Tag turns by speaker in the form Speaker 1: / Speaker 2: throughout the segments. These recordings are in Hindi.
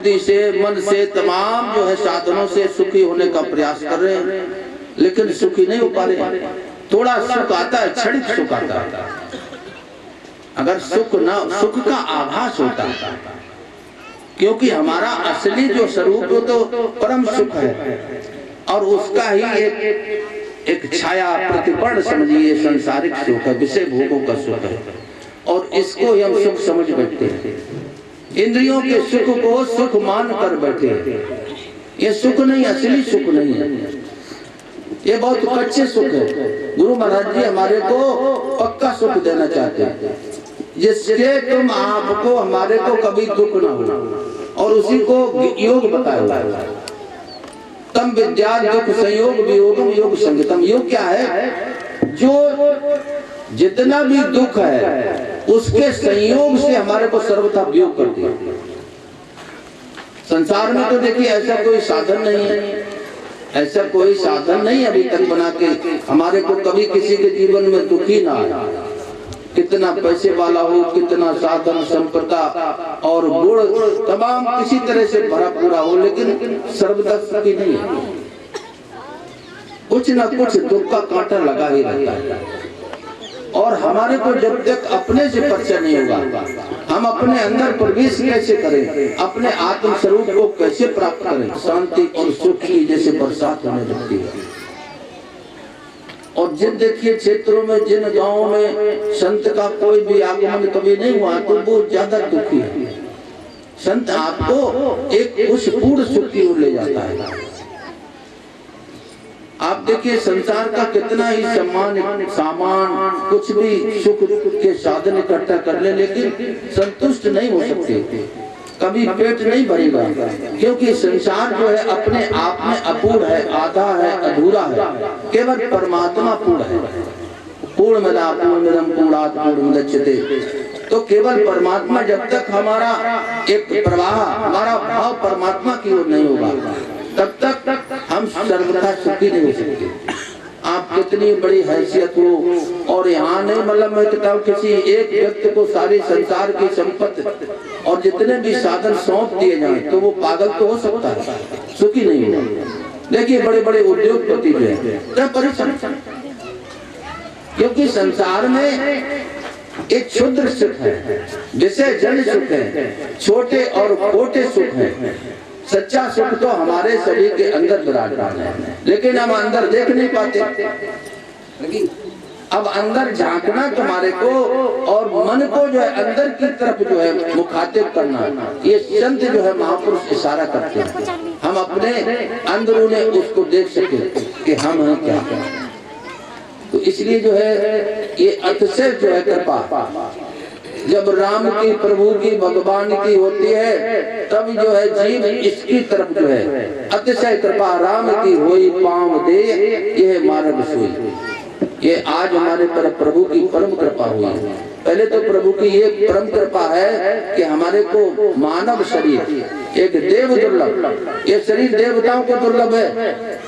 Speaker 1: से मन से तमाम जो है साधनों से सुखी होने का प्रयास कर रहे हैं, लेकिन सुखी नहीं हो पा रहे। थोड़ा सुख आता है, क्षणिक सुख आता है। अगर सुख का आभास होता है, क्योंकि हमारा असली जो स्वरूप तो परम सुख है और उसका ही एक छाया प्रतिपर्ण समझिए संसारिक सुख है, विषय भोगों का सुख है, और इसको हम सुख समझ बैठते हैं। इंद्रियों के सुख को सुख मान कर बैठे। ये सुख नहीं, असली सुख नहीं है, ये बहुत कच्चे सुख है। गुरु महाराज जी हमारे को पक्का सुख देना चाहते हैं, जिसके तुम आपको हमारे को कभी दुख ना हो, और उसी को योग बताया हुआ है। तम विद्या दुख संयोग वियोगम योग संगतम। योग क्या है? जो जितना भी दुख है उसके संयोग से हमारे को सर्वथा वियोग कर दिया। संसार में तो देखिए ऐसा कोई साधन नहीं है, ऐसा कोई साधन नहीं अभी तक बना के हमारे को कभी किसी के जीवन में दुखी ना आए। कितना पैसे वाला हो, कितना साधन संपदा और गुण तमाम किसी तरह से भरा पूरा हो, लेकिन सर्वदा सुखी नहीं है। कुछ ना कुछ दुख का कांटा लगा ही रहता है। और हमारे को जब तक अपने से परिचय नहीं होगा, हम अपने अंदर प्रवेश कैसे करें, अपने आत्म स्वरूप को कैसे प्राप्त करें? शांति और सुख की जैसे बरसात होने लगती है। और जिन देखिए क्षेत्रों में, जिन गांवों में संत का कोई भी आगमन कभी नहीं हुआ, तो वो ज्यादा दुखी है। संत आपको एक उस पूर्ण सुख की ओर ले जाता है। आप देखिए संसार का कितना ही सामान कुछ भी सुख के साधन इकट्ठा कर ले, लेकिन संतुष्ट नहीं हो सकते, कभी पेट नहीं भरेगा, क्योंकि संसार जो है अपने आप में अपूर्ण है, आधा है, अधूरा है। केवल परमात्मा पूर्ण है। पूर्णमदा पूर्णमिदं पूर्णात् पूर्णमुदच्यते। तो केवल परमात्मा, जब तक हमारा एक प्रवाह, हमारा भाव परमात्मा की ओर नहीं होगा, तब तक हम सर्वथा सुखी नहीं हो सकते। आप कितनी बड़ी हैसियत हो, और यहाँ नहीं मतलब मैं कहता हूँ किसी एक व्यक्ति को सारे संसार की संपत्ति और जितने भी साधन सौंप दिए जाएं, तो वो पागल तो हो सकता है, सुखी नहीं होगा। देखिए बड़े बड़े उद्योगपति जो है परेशान, क्योंकि संसार में एक क्षुद्र सुख है, जिसे जन सुख है, छोटे और खोटे सुख है। सच्चा सुख तो हमारे सभी के अंदर विराजमान है, लेकिन हम अंदर देख नहीं पाते। लेकिन अब अंदर झांकना तुम्हारे को, और मन को जो है अंदर की तरफ जो है मुखातिब करना, ये संत जो है महापुरुष इशारा करते हैं। हम अपने अंदरूने उसको देख सके कि हम हैं क्या। तो इसलिए जो है ये अतिशय जो है कृपा जब राम की, प्रभु की, भगवान की होती है, तब जो है जीव इसकी तरफ जो है अतिशय कृपा राम की होई पाँव दे, यह मार्ग सोई। ये आज हमारे पर प्रभु की परम कृपा हुई है। पहले तो प्रभु की ये परम कृपा है कि हमारे को मानव शरीर, एक देव दुर्लभ, ये शरीर देवताओं को दुर्लभ है।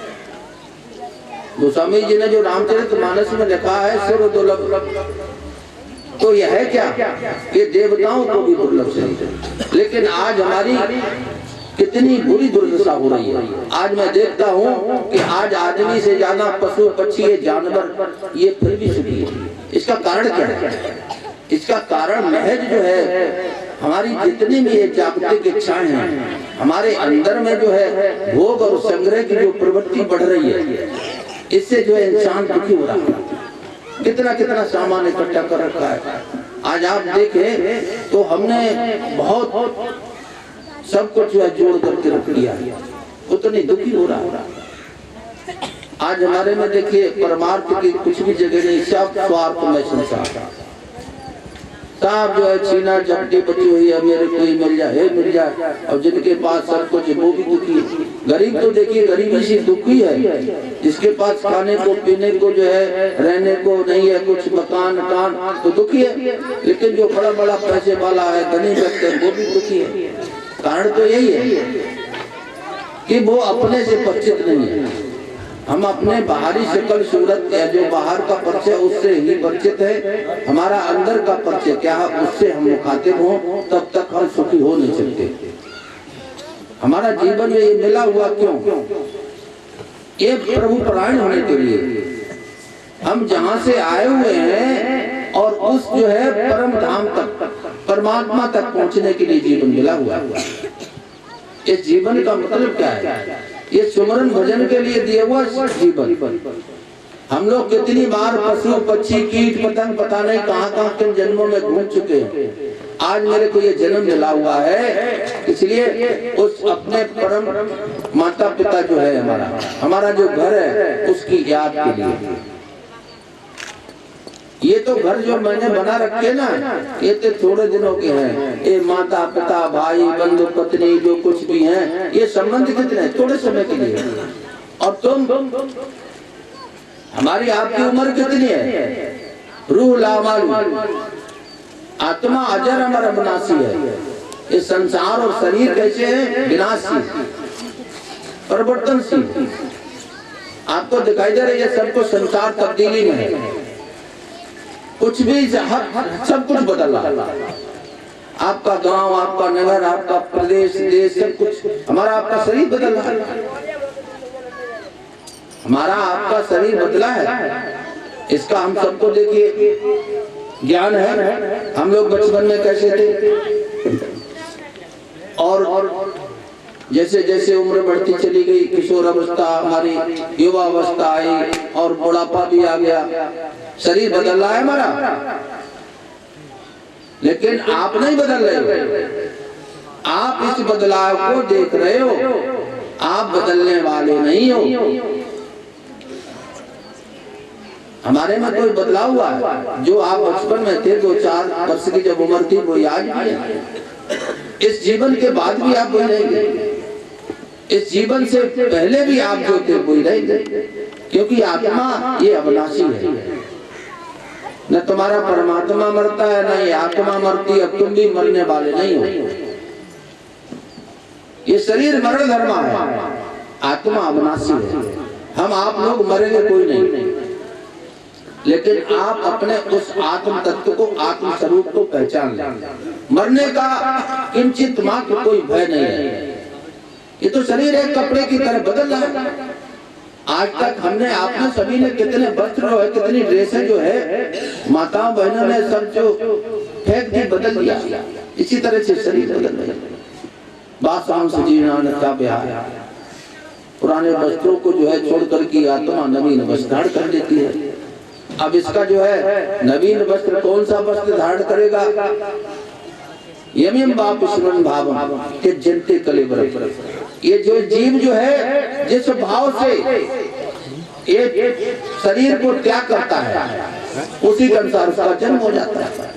Speaker 1: गोस्वामी जी ने जो रामचरितमानस में लिखा है सर्व दुर्लभ, तो यह है क्या? ये देवताओं को भी दुर्लभ शरीर। लेकिन आज हमारी कितनी बुरी दुर्दशा हो रही है। आज मैं देखता हूँ कि आज आदमी से ज्यादा पशु पक्षी, जानवर, ये फिर भी सुखी है। इसका कारण क्या है? इसका कारण महज जो है हमारी जितनी भी ये जागतिक इच्छाएं हैं, हमारे अंदर में जो है भोग और संग्रह की जो प्रवृत्ति बढ़ रही है, इससे जो है इंसान दुखी हो रहा है। कितना कितना सामान इकट्ठा कर रखा है। आज आप देखें तो हमने बहुत सब कुछ जो है जोड़ करके रख लिया, उतनी दुखी हो रहा है। आज हमारे में देखिए परमार्थ की कुछ भी जगह नहीं, सब स्वार्थ में संसार। सब जो है छीना झपटी बची हुई है, मेरे को ही मिल जाए, और जिनके पास सब कुछ वो भी दुखी है। गरीब तो देखिए गरीबी से दुखी है, जिसके पास खाने को, पीने को जो है, रहने को नहीं है, कुछ मकान तो दुखी है। लेकिन जो बड़ा बड़ा पैसे वाला है, धनी व्यक्ति है, वो भी दुखी है। कारण तो यही है कि वो अपने से परिचित नहीं है। हम अपने बाहरी शक्ल सूरत जो बाहर का परिचय उससे ही परिचित है, हमारा अंदर का परिचय क्या है उससे हम मुखातिब हों, तब तक हम सुखी हो नहीं सकते। हमारा जीवन में ये मिला हुआ क्यों? ये प्रभु परायण होने के लिए। हम जहां से आए हुए हैं और उस जो है परम धाम तक, परमात्मा तक पहुंचने के लिए जीवन मिला हुआ है। इस जीवन का मतलब क्या है? ये सुमरन भजन के लिए दिया हुआ जीवन। हम लोग कितनी बार पशु पक्षी कीट पतंग पता नहीं कहां किन जन्मों में घूम चुके हैं। आज मेरे को ये जन्म मिला हुआ है, इसलिए उस अपने परम माता पिता जो है हमारा जो घर है उसकी याद के लिए। ये तो घर जो मैंने बना रखे ना, ये तो थोड़े दिनों के हैं। ये माता पिता भाई बंधु पत्नी जो कुछ भी हैं, ये संबंध कितने थोड़े समय के लिए। और तुम, हमारी आपकी उम्र कितनी है? रूह लामालू, आत्मा अजर अमर अविनाशी है। ये संसार और शरीर कैसे है? विनाशी, परिवर्तनशील। आपको दिखाई दे रहा है ये सब कुछ संसार तब्दीली में है। कुछ भी सब कुछ बदल रहा। आपका गांव, आपका नगर, आपका प्रदेश, देश, सब कुछ। हमारा आपका शरीर बदल रहा है। हमारा आपका शरीर बदला है, इसका हम सबको देखिए ज्ञान है। हम लोग बचपन में कैसे थे और जैसे जैसे उम्र बढ़ती चली गई, किशोर अवस्था, हमारी युवा अवस्था आई और बुढ़ापा भी आ गया, शरीर बदल रहा है हमारा। लेकिन आप नहीं बदल रहे हो। आप इस बदलाव को देख रहे हो, आप बदलने वाले नहीं हो। हमारे में कोई बदलाव हुआ है? जो आप बचपन में थे, 2-4 वर्ष की जब उम्र थी, वो आज भी है। इस जीवन के बाद भी आप वही रहेंगे। इस जीवन से पहले भी आप जो थे वही रहेंगे, क्योंकि आत्मा ये अविनाशी है। न तुम्हारा परमात्मा मरता है, न ये आत्मा मरती। अब तुम भी मरने वाले नहीं हो। ये शरीर मरण धर्मा है, आत्मा अविनाशी है। हम आप लोग मरेंगे कोई नहीं, लेकिन आप अपने उस आत्म तत्व को, आत्म स्वरूप को पहचान लें। मरने का किंचित मात्र कोई भय नहीं है। ये तो शरीर एक कपड़े की तरह बदल रहा है। आज तक हमने, आपने सभी ने कितने वस्त्र जो है, कितनी ड्रेसें जो है माताओं बहनों ने सब जो फेंक दी, बदल दिया। इसी तरह से शरीर बदल रहा है। बासाम से जीवन का ब्याह, पुराने वस्त्रों को जो है छोड़कर की आत्मा नवीन वस्त्र धारण कर लेती है। अब इसका जो है नवीन वस्त्र, कौन सा वस्त्र धारण करेगा? यमिम बाप स्मरण भावम के जनते कलेबर। ये जो जीव जो है जिस भाव से ये शरीर को त्याग करता है, उसी के अनुसार उसका जन्म हो जाता है।